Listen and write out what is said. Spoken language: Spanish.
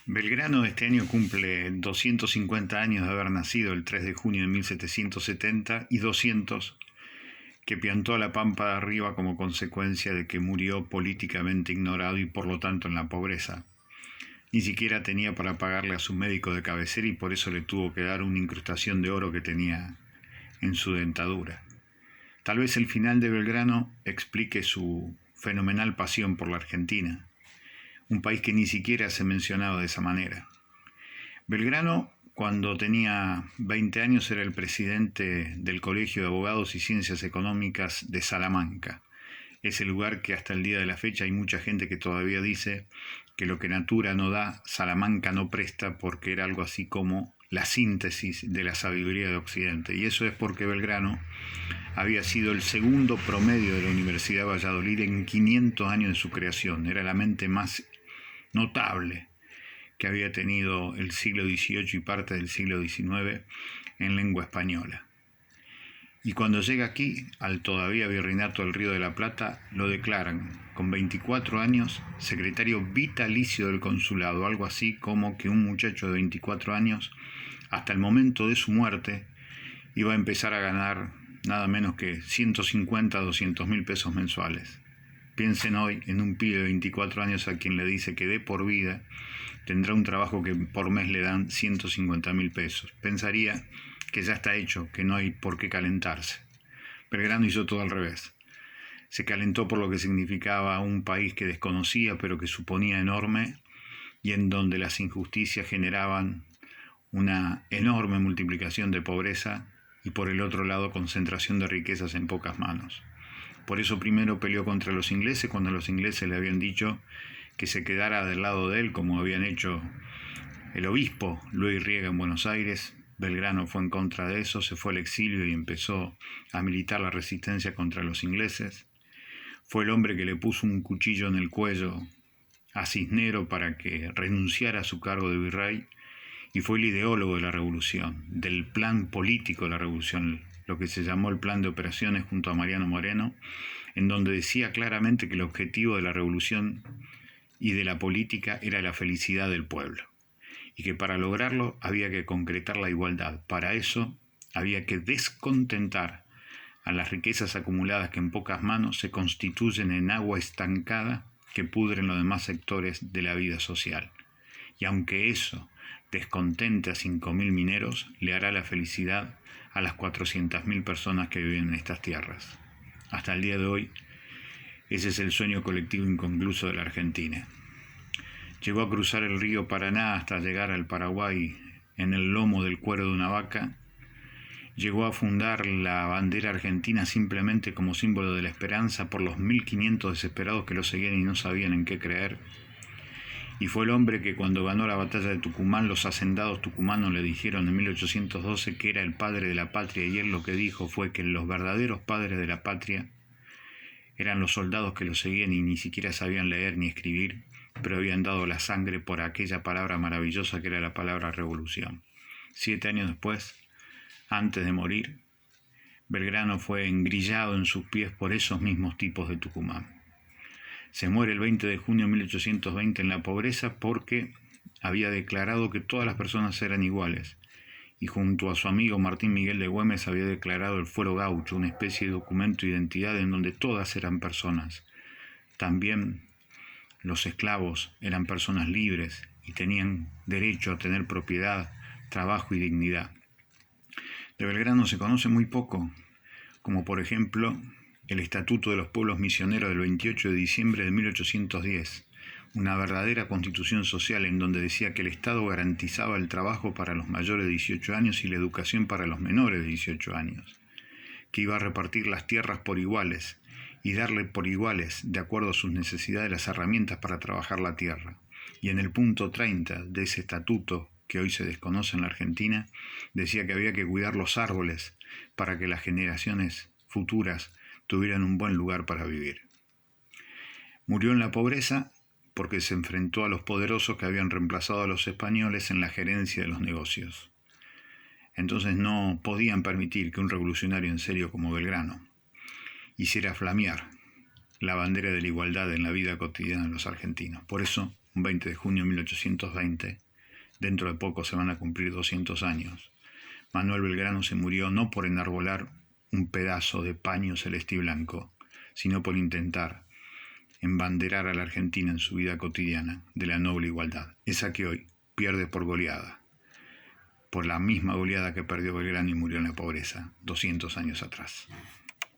Belgrano este año cumple 250 años de haber nacido el 3 de junio de 1770 y 200 que piantó a la Pampa de Arriba como consecuencia de que murió políticamente ignorado y por lo tanto en la pobreza. Ni siquiera tenía para pagarle a su médico de cabecera y por eso le tuvo que dar una incrustación de oro que tenía en su dentadura. Tal vez el final de Belgrano explique su fenomenal pasión por la Argentina, un país que ni siquiera se mencionaba de esa manera. Belgrano, cuando tenía 20 años, era el presidente del Colegio de Abogados y Ciencias Económicas de Salamanca, ese lugar que hasta el día de la fecha hay mucha gente que todavía dice que lo que Natura no da, Salamanca no presta, porque era algo así como la síntesis de la sabiduría de Occidente. Y eso es porque Belgrano había sido el segundo promedio de la Universidad de Valladolid en 500 años de su creación. Era la mente más notable que había tenido el siglo XVIII y parte del siglo XIX en lengua española. Y cuando llega aquí, al todavía virreinato del Río de la Plata, lo declaran, con 24 años, secretario vitalicio del consulado, algo así como que un muchacho de 24 años, hasta el momento de su muerte, iba a empezar a ganar nada menos que 150 a 200 mil pesos mensuales. Piensen hoy en un pibe de 24 años a quien le dice que de por vida tendrá un trabajo que por mes le dan 150 mil pesos. Pensaría que ya está hecho, que no hay por qué calentarse. Belgrano hizo todo al revés. Se calentó por lo que significaba un país que desconocía pero que suponía enorme y en donde las injusticias generaban una enorme multiplicación de pobreza y por el otro lado concentración de riquezas en pocas manos. Por eso primero peleó contra los ingleses cuando los ingleses le habían dicho que se quedara del lado de él, como habían hecho el obispo Luis Riega en Buenos Aires. Belgrano fue en contra de eso, se fue al exilio y empezó a militar la resistencia contra los ingleses. Fue el hombre que le puso un cuchillo en el cuello a Cisnero para que renunciara a su cargo de virrey y fue el ideólogo de la revolución, del plan político de la revolución, lo que se llamó el plan de operaciones junto a Mariano Moreno, en donde decía claramente que el objetivo de la revolución y de la política era la felicidad del pueblo, y que para lograrlo había que concretar la igualdad. Para eso había que descontentar a las riquezas acumuladas que en pocas manos se constituyen en agua estancada que pudren los demás sectores de la vida social. Y aunque eso descontente a 5.000 mineros, le hará la felicidad a las 400.000 personas que viven en estas tierras. Hasta el día de hoy, ese es el sueño colectivo inconcluso de la Argentina. Llegó a cruzar el río Paraná hasta llegar al Paraguay en el lomo del cuero de una vaca. Llegó a fundar la bandera argentina simplemente como símbolo de la esperanza por los 1.500 desesperados que lo seguían y no sabían en qué creer. Y fue el hombre que cuando ganó la batalla de Tucumán, los hacendados tucumanos le dijeron en 1812 que era el padre de la patria, y él lo que dijo fue que los verdaderos padres de la patria eran los soldados que lo seguían y ni siquiera sabían leer ni escribir, pero habían dado la sangre por aquella palabra maravillosa que era la palabra revolución. 7 años después, antes de morir, Belgrano fue engrillado en sus pies por esos mismos tipos de Tucumán. Se muere el 20 de junio de 1820 en la pobreza porque había declarado que todas las personas eran iguales, y junto a su amigo Martín Miguel de Güemes había declarado el fuero gaucho, una especie de documento de identidad en donde todas eran personas. También los esclavos eran personas libres y tenían derecho a tener propiedad, trabajo y dignidad. De Belgrano se conoce muy poco, como por ejemplo el Estatuto de los Pueblos Misioneros del 28 de diciembre de 1810, una verdadera constitución social en donde decía que el Estado garantizaba el trabajo para los mayores de 18 años y la educación para los menores de 18 años, que iba a repartir las tierras por iguales y darle por iguales, de acuerdo a sus necesidades, las herramientas para trabajar la tierra. Y en el punto 30 de ese estatuto, que hoy se desconoce en la Argentina, decía que había que cuidar los árboles para que las generaciones futuras tuvieran un buen lugar para vivir. Murió en la pobreza porque se enfrentó a los poderosos que habían reemplazado a los españoles en la gerencia de los negocios. Entonces no podían permitir que un revolucionario en serio como Belgrano hiciera flamear la bandera de la igualdad en la vida cotidiana de los argentinos. Por eso un 20 de junio de 1820, dentro de poco se van a cumplir 200 años, Manuel Belgrano se murió no por enarbolar un pedazo de paño celeste y blanco, sino por intentar embanderar a la Argentina en su vida cotidiana de la noble igualdad, esa que hoy pierde por goleada, por la misma goleada que perdió Belgrano y murió en la pobreza 200 años atrás.